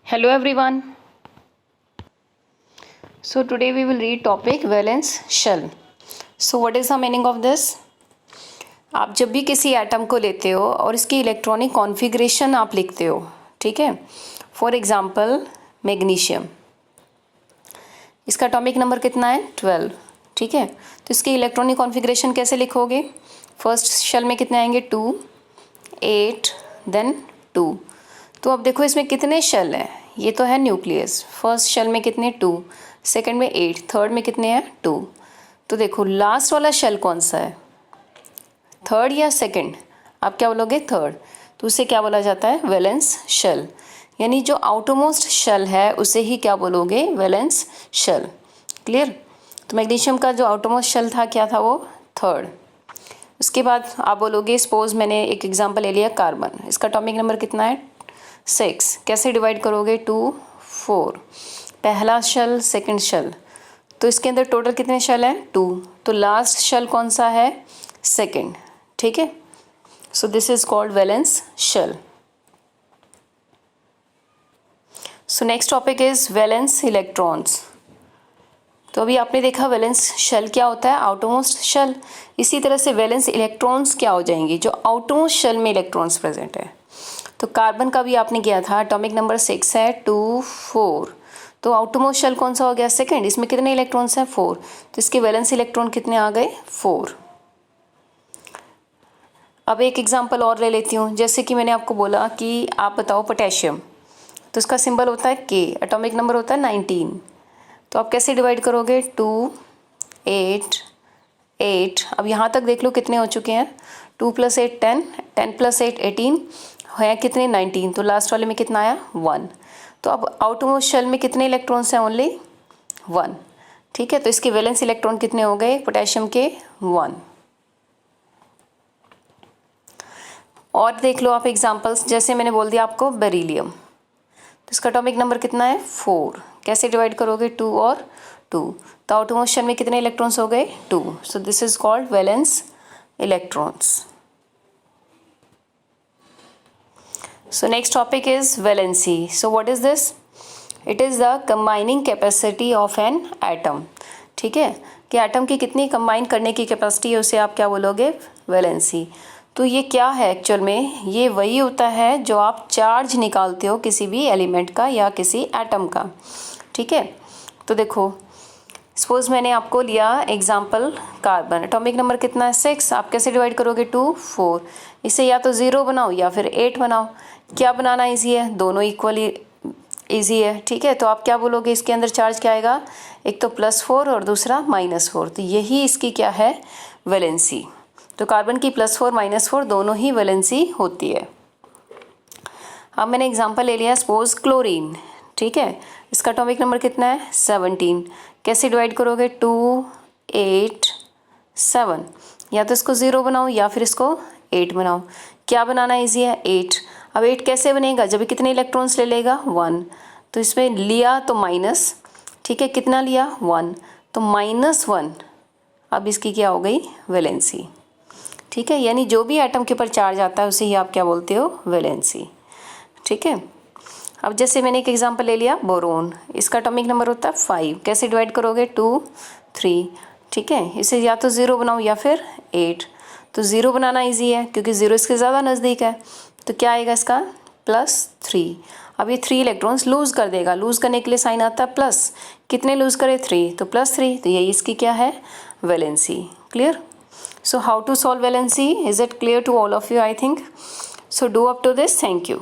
Hello everyone. So today we will read topic valence shell. So what is the meaning of this? आप जब भी किसी atom को लेते हो और इसकी इलेक्ट्रॉनिक कॉन्फ़िगरेशन आप लिखते हो, ठीक है। फॉर एग्जांपल मैग्नीशियम, इसका एटॉमिक नंबर कितना है 12, ठीक है। तो इसकी इलेक्ट्रॉनिक कॉन्फ़िगरेशन कैसे लिखोगे? फर्स्ट शेल में कितने आएंगे 2, 8 देन 2। तो अब देखो इसमें कितने शेल हैं, ये तो है न्यूक्लियस। फर्स्ट शेल में कितने 2, सेकंड में 8, थर्ड में कितने हैं 2। तो देखो लास्ट वाला शेल कौन सा है, थर्ड या सेकंड? आप क्या बोलोगे थर्ड। तो उसे क्या बोला जाता है वैलेंस शेल, यानी जो आउटरमोस्ट शेल है उसे ही क्या बोलोगे वैलेंस शेल। क्लियर। तो मैग्नीशियम का जो आउटरमोस्ट शेल था क्या था वो थर्ड। उसके बाद आप बोलोगे सपोज मैंने एक एग्जांपल ले लिया कार्बन, इसका एटॉमिक नंबर कितना है 6। कैसे डिवाइड करोगे 2, 4, पहला शेल सेकंड शेल, तो इसके अंदर टोटल कितने शेल हैं 2। तो लास्ट शेल कौन सा है सेकंड, ठीक है। So this is called valence shell. So next topic is valence electrons. तो अभी आपने देखा वैलेंस शेल क्या होता है, आउटरमोस्ट शेल। इसी तरह से वैलेंस इलेक्ट्रॉन्स क्या हो जाएंगे, जो आउटरमोस्ट शेल में इलेक्ट्रॉन्स प्रेजेंट है। तो कार्बन का भी आपने किया था, एटॉमिक नंबर 6 है 2, 4। तो आउटरमोस्ट शेल कौन सा हो गया सेकंड, इसमें कितने इलेक्ट्रॉन्स हैं 4। तो इसके वैलेंस इलेक्ट्रॉन कितने आ गए 4। अब एक एग्जांपल और ले लेती हूँ, जैसे कि मैंने आपको बोला कि आप बताओ पोटेशियम, तो इसका सिंबल होता है K, एटॉमिक नंबर होता है 19। तो आप कैसे डिवाइड करोगे 2, 8, 8। अब यहाँ तक देख लो कितने हो चुके हैं, 2 + 8 10, 10 + 8 18 है कितने 19। तो लास्ट वाले में कितना आया 1। तो अब आउटरमोस्ट शेल में कितने इलेक्ट्रॉन्स हैं ओनली 1, ठीक है। तो इसके वैलेंस इलेक्ट्रॉन कितने हो गए पोटेशियम के 1। और देख लो आप एग्जांपल्स, जैसे मैंने बोल दिया आपको बेरिलियम, तो इसका एटॉमिक नंबर कितना है 4। कैसे डिवाइड करोगे 2 और 2। तो आउटरमोस्ट शेल में कितने इलेक्ट्रॉन्स हो गए 2। सो this is called valence electrons. So next topic is valency. So what is this? It is the combining capacity of an atom. ठीक है, कि एटम की कितनी कंबाइन करने की कैपेसिटी है उसे आप क्या बोलोगे वैलेंसी। तो ये क्या है एक्चुअल में, ये वही होता है जो आप चार्ज निकालते हो किसी भी एलिमेंट का या किसी एटम का, ठीक है। तो देखो सपोज मैंने आपको लिया एग्जाम्पल कार्बन, एटॉमिक नंबर कितना है 6। आप कैसे डिवाइड करोगे 2, 4। इसे या तो 0 बनाओ या फिर 8 बनाओ। क्या बनाना ईजी है, दोनों इक्वली ईजी है, ठीक है। तो आप क्या बोलोगे इसके अंदर चार्ज क्या आएगा, एक तो +4 और दूसरा -4। तो यही इसकी क्या है वैलेंसी। तो कार्बन की +4 -4 दोनों ही वैलेंसी होती है। अब मैंने एग्जाम्पल ले लिया सपोज क्लोरीन, ठीक है। इसका एटॉमिक नंबर कितना है 17। कैसे डिवाइड करोगे 2, 8, 7। या तो इसको 0 बनाओ या फिर इसको 8 बनाओ। क्या बनाना ईजी है 8। अब 8 कैसे बनेगा, जब कितने इलेक्ट्रॉन्स ले लेगा 1। तो इसमें लिया तो माइनस, ठीक है, कितना लिया 1, तो -1। अब इसकी क्या हो गई वैलेंसी, ठीक है। यानी जो भी एटम के ऊपर चार्ज आता है उसे ही आप क्या बोलते हो वैलेंसी, ठीक है। अब जैसे मैंने एक एग्जांपल ले लिया बोरोन, इसका एटॉमिक नंबर होता है 5। कैसे डिवाइड करोगे 2, 3, ठीक है। इसे या तो 0 बनाओ या फिर 8। तो 0 बनाना इजी है क्योंकि 0 इसके ज़्यादा नज़दीक है। तो क्या आएगा इसका +3। अब ये 3 इलेक्ट्रॉन्स लूज़ कर देगा, लूज़ करने के लिए साइन आता है प्लस। कितने लूज़ करे 3, तो +3। तो यही इसकी क्या है valency. Clear. So how to solve valency, is it clear to all of you I think. So do up to this, thank you.